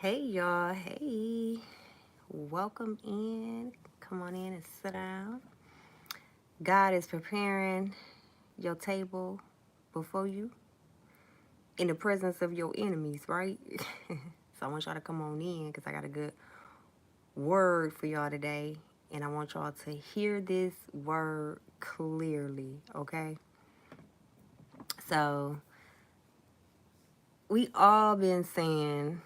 Hey y'all, hey. Welcome in. Come on in and sit down. God is preparing your table before you in the presence of your enemies, right? So I want y'all to come on in because I got a good word for y'all today. And I want y'all to hear this word clearly, okay? So we all been saying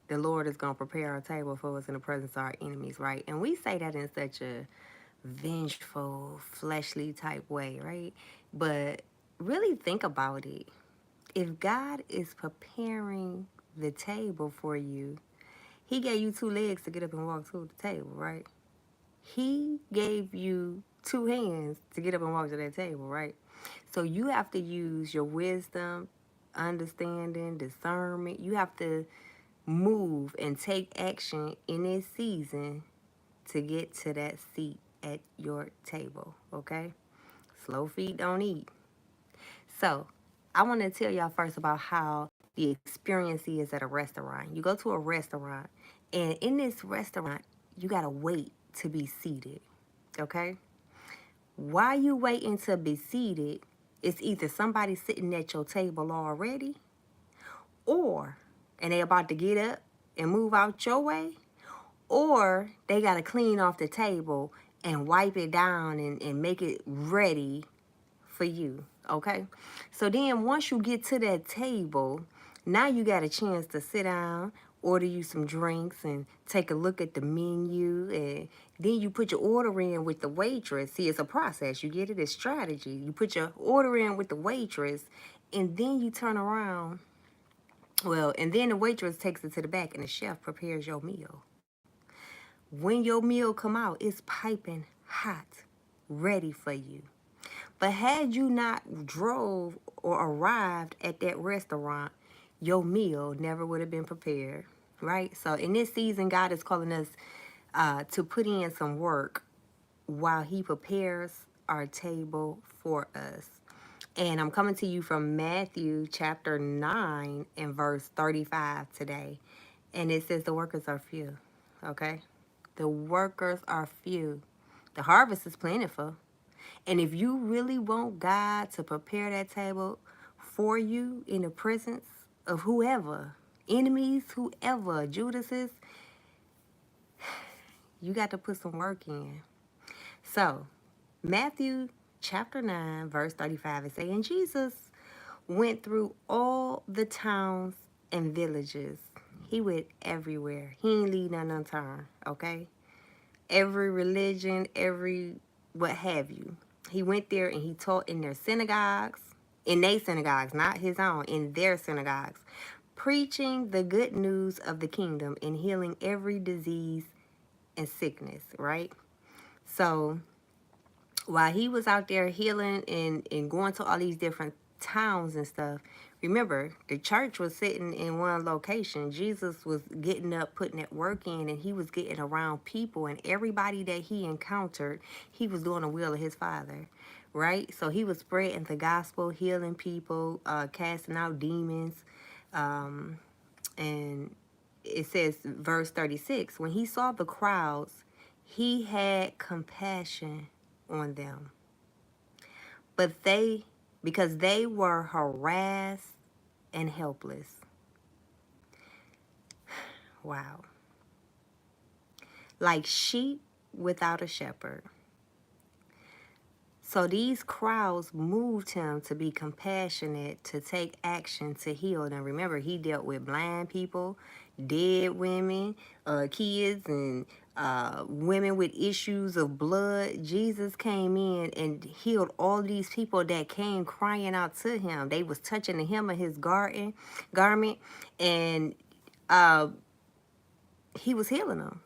the Lord is going to prepare our table for us in the presence of our enemies, right? And we say that in such a vengeful, fleshly type way, right? But really think about it. If God is preparing the table for you, He gave you two legs to get up and walk to the table, right? He gave you two hands to get up and walk to that table, right? So you have to use your wisdom, understanding, discernment. You have to move and take action in this season to get to that seat at your table, okay? Slow feet don't eat. So, I want to tell y'all first about how the experience is at a restaurant. You go to a restaurant, and in this restaurant, you got to wait to be seated, okay? While you waiting to be seated, it's either somebody sitting at your table already, or, and they about to get up and move out your way, or they got to clean off the table and wipe it down and make it ready for you. Okay. So then once you get to that table, now you got a chance to sit down, order you some drinks, and take a look at the menu. And then you put your order in with the waitress. See, it's a process. You get it? It's strategy. You put your order in with the waitress, and then you turn around. Well, and then the waitress takes it to the back, and the chef prepares your meal. When your meal come out, it's piping hot, ready for you. But had you not drove or arrived at that restaurant, your meal never would have been prepared, right? So in this season, God is calling us to put in some work while He prepares our table for us. And I'm coming to you from Matthew chapter 9 and verse 35 today. And it says the workers are few, okay? The workers are few. The harvest is plentiful. And if you really want God to prepare that table for you in the presence of whoever, enemies, whoever, Judases, you got to put some work in. So, Matthew chapter 9, verse 35 is saying, Jesus went through all the towns and villages. He went everywhere. He ain't leave none unturned, okay? Every religion, every what have you. He went there and he taught in their synagogues, not his own, in their synagogues, preaching the good news of the kingdom and healing every disease and sickness, right? So while he was out there healing and going to all these different towns and stuff, remember, the church was sitting in one location. Jesus was getting up, putting that work in, and he was getting around people, and everybody that he encountered, he was doing the will of his Father, right? So he was spreading the gospel, healing people, casting out demons, and it says, verse 36, when he saw the crowds, he had compassion on them. But because they were harassed and helpless. Wow. Like sheep without a shepherd. So these crowds moved him to be compassionate, to take action, to heal. And remember, he dealt with blind people, dead women, kids, and women with issues of blood. Jesus came in and healed all these people that came crying out to him. They was touching the hem of his garment, and he was healing them.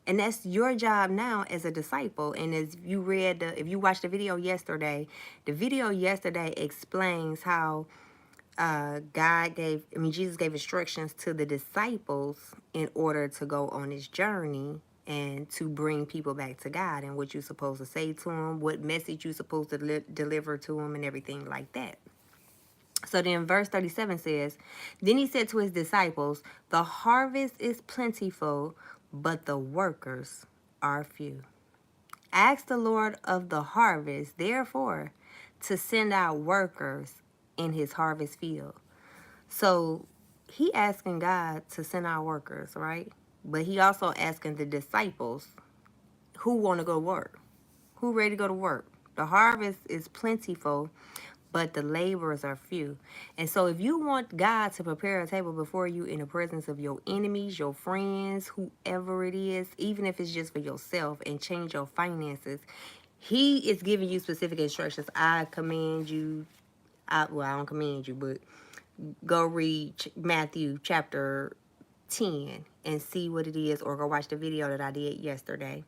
And that's your job now as a disciple. And as you if you watched the video yesterday explains how Jesus gave instructions to the disciples in order to go on this journey and to bring people back to God, and what you're supposed to say to them, what message you're supposed to deliver to them, and everything like that. So then verse 37 says, Then he said to his disciples, The harvest is plentiful, but the workers are few. Ask the Lord of the harvest, therefore, to send out workers in his harvest field. So he asking God to send out workers, right? But he also asking the disciples who want to go to work, who ready to go to work. The harvest is plentiful, but the laborers are few. And so if you want God to prepare a table before you in the presence of your enemies, your friends, whoever it is, even if it's just for yourself, and change your finances, he is giving you specific instructions. I command you, I don't command you, but go read Matthew chapter 10 and see what it is, or go watch the video that I did yesterday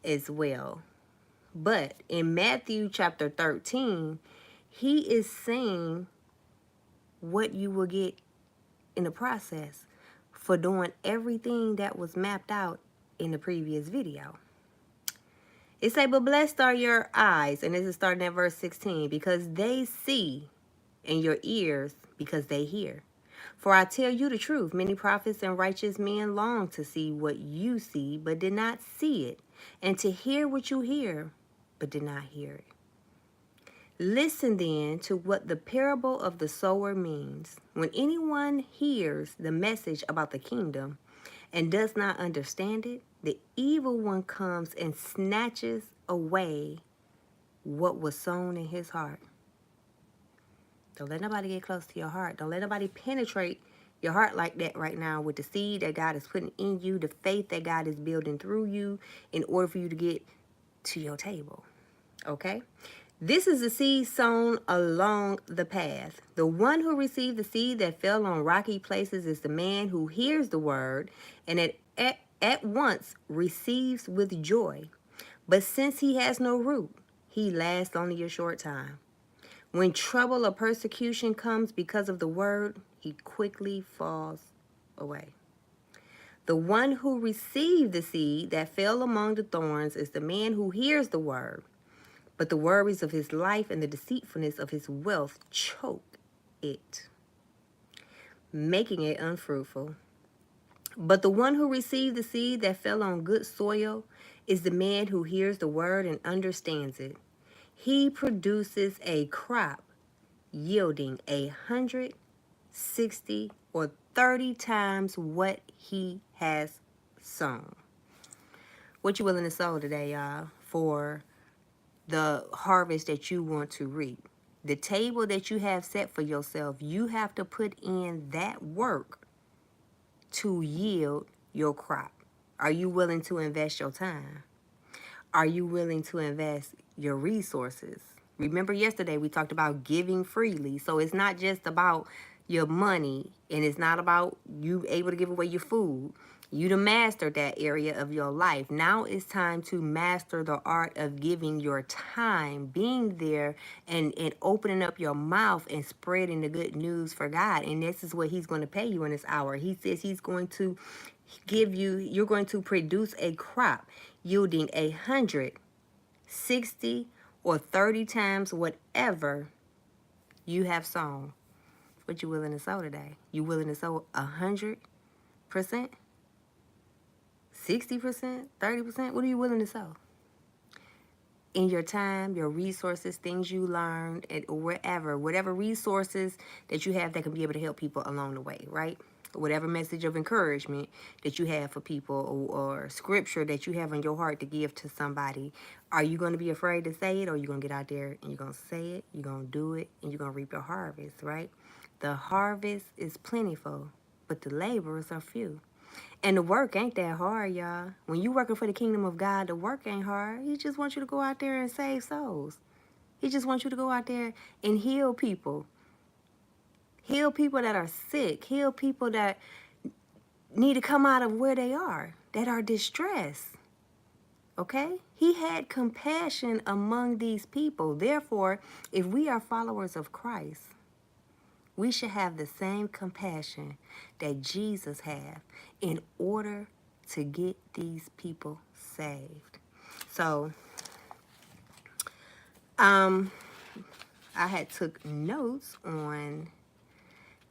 as well. But in Matthew chapter 13, he is saying what you will get in the process for doing everything that was mapped out in the previous video. It say, but blessed are your eyes, and this is starting at verse 16, because they see, and your ears, because they hear. For I tell you the truth, many prophets and righteous men long to see what you see, but did not see it, and to hear what you hear, but did not hear it. Listen then to what the parable of the sower means. When anyone hears the message about the kingdom and does not understand it, the evil one comes and snatches away what was sown in his heart. Don't let nobody get close to your heart. Don't let nobody penetrate your heart like that right now with the seed that God is putting in you, the faith that God is building through you in order for you to get to your table. Okay? This is the seed sown along the path. The one who received the seed that fell on rocky places is the man who hears the word and at once receives with joy. But since he has no root, he lasts only a short time. When trouble or persecution comes because of the word, he quickly falls away. The one who received the seed that fell among the thorns is the man who hears the word, but the worries of his life and the deceitfulness of his wealth choke it, making it unfruitful. But the one who received the seed that fell on good soil is the man who hears the word and understands it. He produces a crop yielding 100, 60, or 30 times what he has sown. What you willing to sow today, y'all, for the harvest that you want to reap? The table that you have set for yourself, you have to put in that work to yield your crop. Are you willing to invest your time? Are you willing to invest your resources? Remember yesterday we talked about giving freely. So it's not just about your money, and it's not about you able to give away your food. You done mastered that area of your life. Now it's time to master the art of giving your time, being there and opening up your mouth and spreading the good news for God. And this is what he's going to pay you in this hour. He says he's going to give you, you're going to produce a crop yielding 100, 60, or 30 times whatever you have sown. What you willing to sow today? You willing to sow 100%, 60%, 30%? What are you willing to sow? In your time, your resources, things you learned, and whatever resources that you have that can be able to help people along the way, right? Whatever message of encouragement that you have for people, or scripture that you have in your heart to give to somebody, are you going to be afraid to say it, or are you going to get out there and you're going to say it, you're going to do it, and you're going to reap your harvest, right? The harvest is plentiful, but the laborers are few. And the work ain't that hard, y'all. When you working for the kingdom of God, the work ain't hard. He just wants you to go out there and save souls. He just wants you to go out there and heal people. Heal people that are sick. Heal people that need to come out of where they are, that are distressed. Okay? He had compassion among these people. Therefore, if we are followers of Christ, we should have the same compassion that Jesus had in order to get these people saved. So, I had took notes on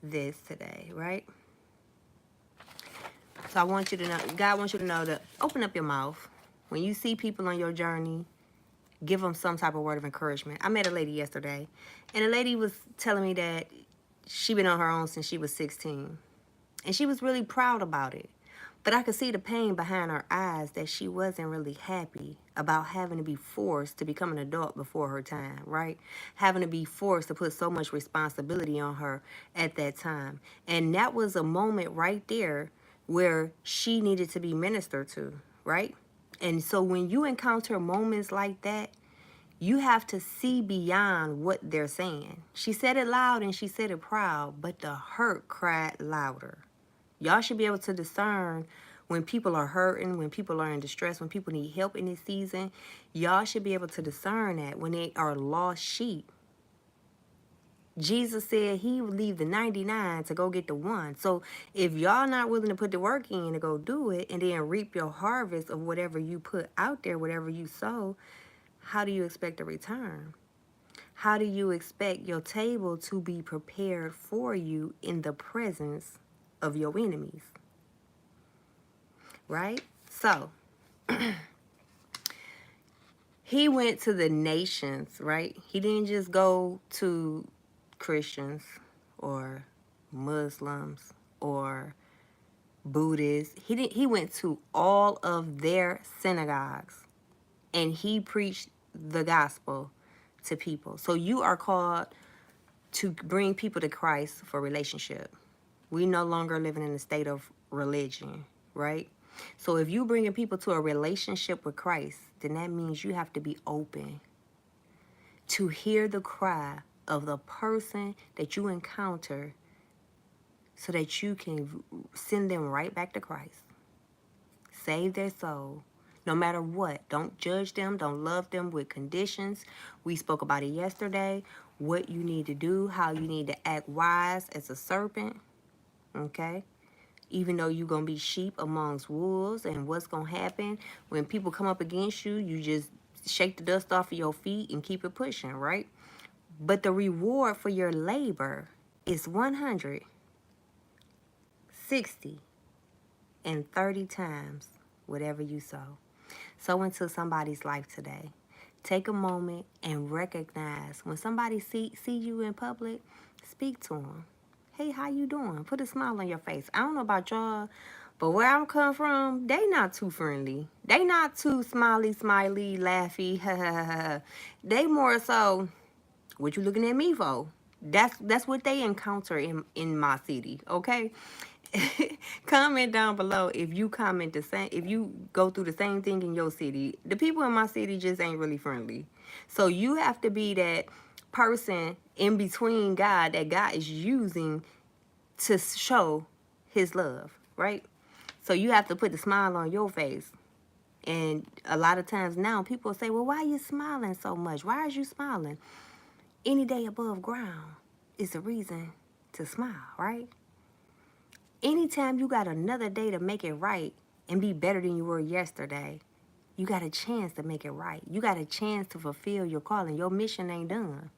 this today, right? So I want you to know, God wants you to know to open up your mouth. When you see people on your journey, give them some type of word of encouragement. I met a lady yesterday, and the lady was telling me that she been on her own since she was 16. And she was really proud about it. But I could see the pain behind her eyes that she wasn't really happy about having to be forced to become an adult before her time, right? Having to be forced to put so much responsibility on her at that time. And that was a moment right there where she needed to be ministered to, right? And so when you encounter moments like that, you have to see beyond what they're saying. She said it loud and she said it proud, but the hurt cried louder. Y'all should be able to discern when people are hurting, when people are in distress, when people need help in this season. Y'all should be able to discern that when they are lost sheep. Jesus said he would leave the 99 to go get the one. So if y'all not willing to put the work in to go do it and then reap your harvest of whatever you put out there, whatever you sow, how do you expect a return? How do you expect your table to be prepared for you in the presence of your enemies? Right? So, he went to the nations, right? He didn't just go to Christians or Muslims or Buddhists. He went to all of their synagogues and he preached the gospel to people. So you are called to bring people to Christ for relationship. We no longer living in a state of religion, right? So if you bringing people to a relationship with Christ, then that means you have to be open to hear the cry of the person that you encounter so that you can send them right back to Christ. Save their soul. No matter what. Don't judge them. Don't love them with conditions. We spoke about it yesterday. What you need to do. How you need to act wise as a serpent. Okay? Even though you're going to be sheep amongst wolves, and what's going to happen when people come up against you, you just shake the dust off of your feet and keep it pushing, right? But the reward for your labor is 100, 60, and 30 times whatever you sow. Sow into somebody's life today. Take a moment and recognize when somebody see you in public, speak to them. Hey, how you doing? Put a smile on your face. I don't know about y'all, but where I come from, they not too friendly. They not too smiley, laughy. They more so, what you looking at me for? That's what they encounter in my city, okay? Comment down below if you comment the same, if you go through the same thing in your city. The people in my city just ain't really friendly. So you have to be that person in between God that God is using to show his love, right? So you have to put the smile on your face. And a lot of times now people say, well, why are you smiling so much? Why are you smiling? Any day above ground is a reason to smile, right? Anytime you got another day to make it right and be better than you were yesterday, you got a chance to make it right. You got a chance to fulfill your calling. Your mission ain't done.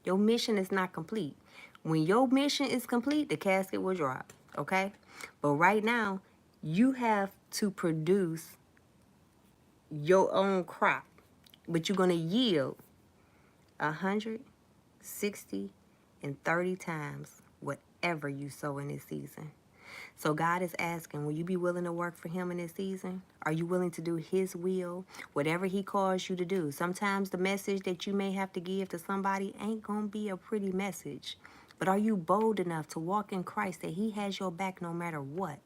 Your mission is not complete. When your mission is complete, the casket will drop, okay? But right now, you have to produce your own crop. But you're going to yield 100, 60, and 30 times whatever you sow in this season. So God is asking, will you be willing to work for him in this season? Are you willing to do his will? Whatever he calls you to do. Sometimes the message that you may have to give to somebody ain't going to be a pretty message. But are you bold enough to walk in Christ that he has your back no matter what?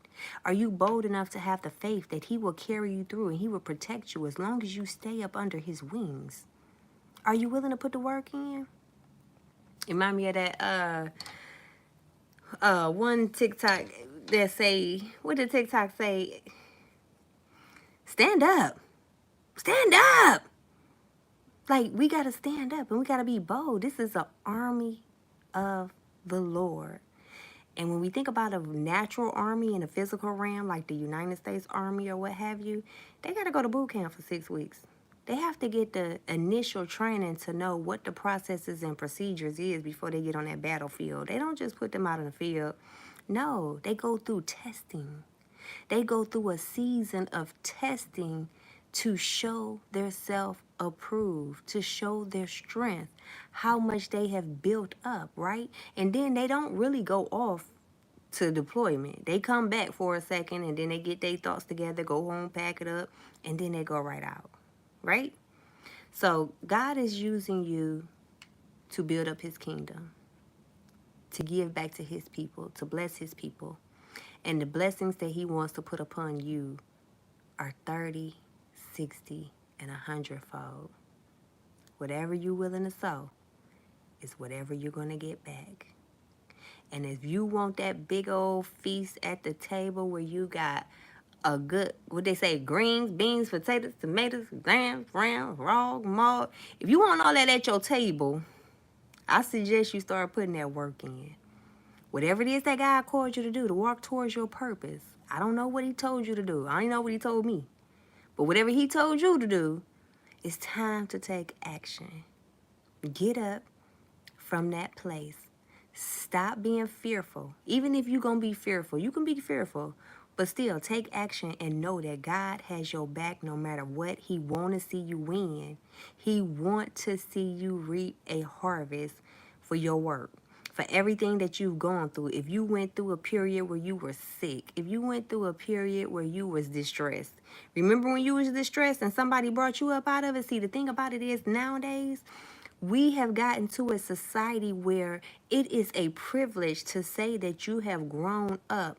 Are you bold enough to have the faith that he will carry you through and he will protect you as long as you stay up under his wings? Are you willing to put the work in? Remind me of that one TikTok that say, what did TikTok say? Stand up. Stand up. Like, we got to stand up and we got to be bold. This is an army of the Lord. And when we think about a natural army in a physical realm, like the United States Army or what have you, they got to go to boot camp for 6 weeks. They have to get the initial training to know what the processes and procedures is before they get on that battlefield. They don't just put them out in the field. No, they go through testing. They go through a season of testing to show their self approved, to show their strength, how much they have built up, right? And then they don't really go off to deployment. They come back for a second and then they get their thoughts together, go home, pack it up, and then they go right out, right? So God is using you to build up his kingdom, to give back to his people, to bless his people. And the blessings that he wants to put upon you are 30, 60, and 100-fold. Whatever you're willing to sow is whatever you're going to get back. And if you want that big old feast at the table where you got a good, what they say, greens, beans, potatoes, tomatoes, grams, round, raw, malt. If you want all that at your table, I suggest you start putting that work in. Whatever it is that God called you to do, to walk towards your purpose. I don't know what he told you to do. I don't know what he told me. But whatever he told you to do, it's time to take action. Get up from that place. Stop being fearful. Even if you're going to be fearful, you can be fearful. But still, take action and know that God has your back no matter what. He want to see you win. He want to see you reap a harvest for your work, for everything that you've gone through. If you went through a period where you were sick, if you went through a period where you was distressed, remember when you was distressed and somebody brought you up out of it? See, the thing about it is nowadays, we have gotten to a society where it is a privilege to say that you have grown up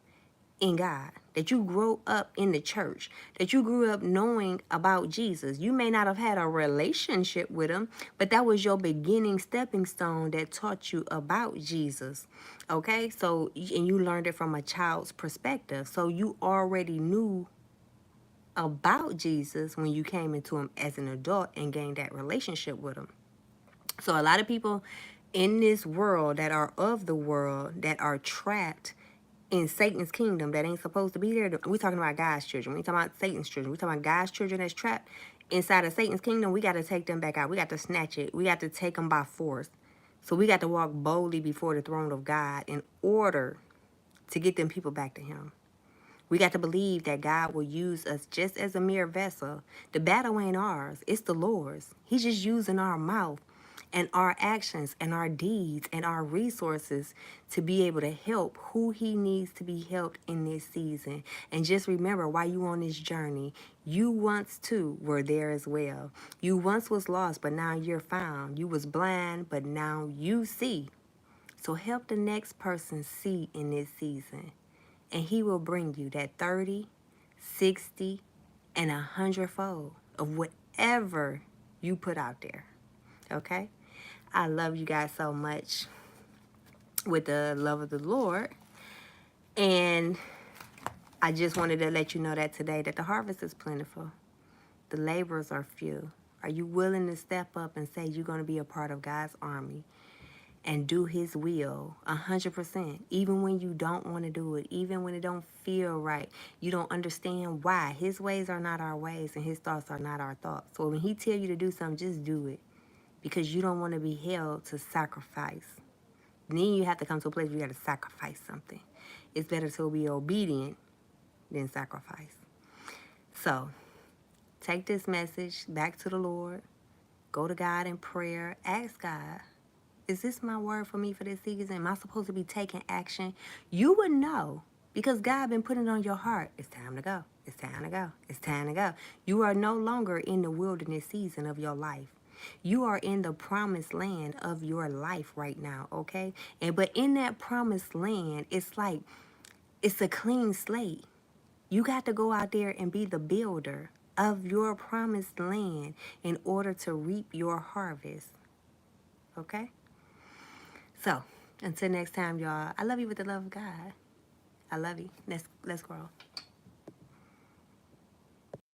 in God, that you grew up in the church, that you grew up knowing about Jesus. You may not have had a relationship with him, but that was your beginning stepping stone that taught you about Jesus. Okay? So, and you learned it from a child's perspective. So you already knew about Jesus when you came into him as an adult and gained that relationship with him. So a lot of people in this world that are of the world that are trapped in Satan's kingdom that ain't supposed to be there. We're talking about God's children. We're talking about Satan's children. We're talking about God's children that's trapped inside of Satan's kingdom. We got to take them back out. We got to snatch it. We got to take them by force. So we got to walk boldly before the throne of God in order to get them people back to him. We got to believe that God will use us just as a mere vessel. The battle ain't ours. It's the Lord's. He's just using our mouth and our actions and our deeds and our resources to be able to help who he needs to be helped in this season. And just remember, while you on this journey, you once too were there as well. You once was lost, but now you're found. You was blind, but now you see. So help the next person see in this season. And he will bring you that 30, 60, and 100-fold of whatever you put out there. Okay? I love you guys so much with the love of the Lord. And I just wanted to let you know that today that the harvest is plentiful. The laborers are few. Are you willing to step up and say you're going to be a part of God's army and do his will 100%, even when you don't want to do it, even when it don't feel right, you don't understand why. His ways are not our ways and his thoughts are not our thoughts. So when he tell you to do something, just do it, because you don't want to be held to sacrifice. Then you have to come to a place where you got to sacrifice something. It's better to be obedient than sacrifice. So take this message back to the Lord. Go to God in prayer. Ask God, is this my word for me for this season? Am I supposed to be taking action? You would know, because God been putting it on your heart. It's time to go. It's time to go. It's time to go. You are no longer in the wilderness season of your life. You are in the promised land of your life right now, okay? But in that promised land, it's like, it's a clean slate. You got to go out there and be the builder of your promised land in order to reap your harvest, okay? So, until next time, y'all, I love you with the love of God. I love you. Let's grow.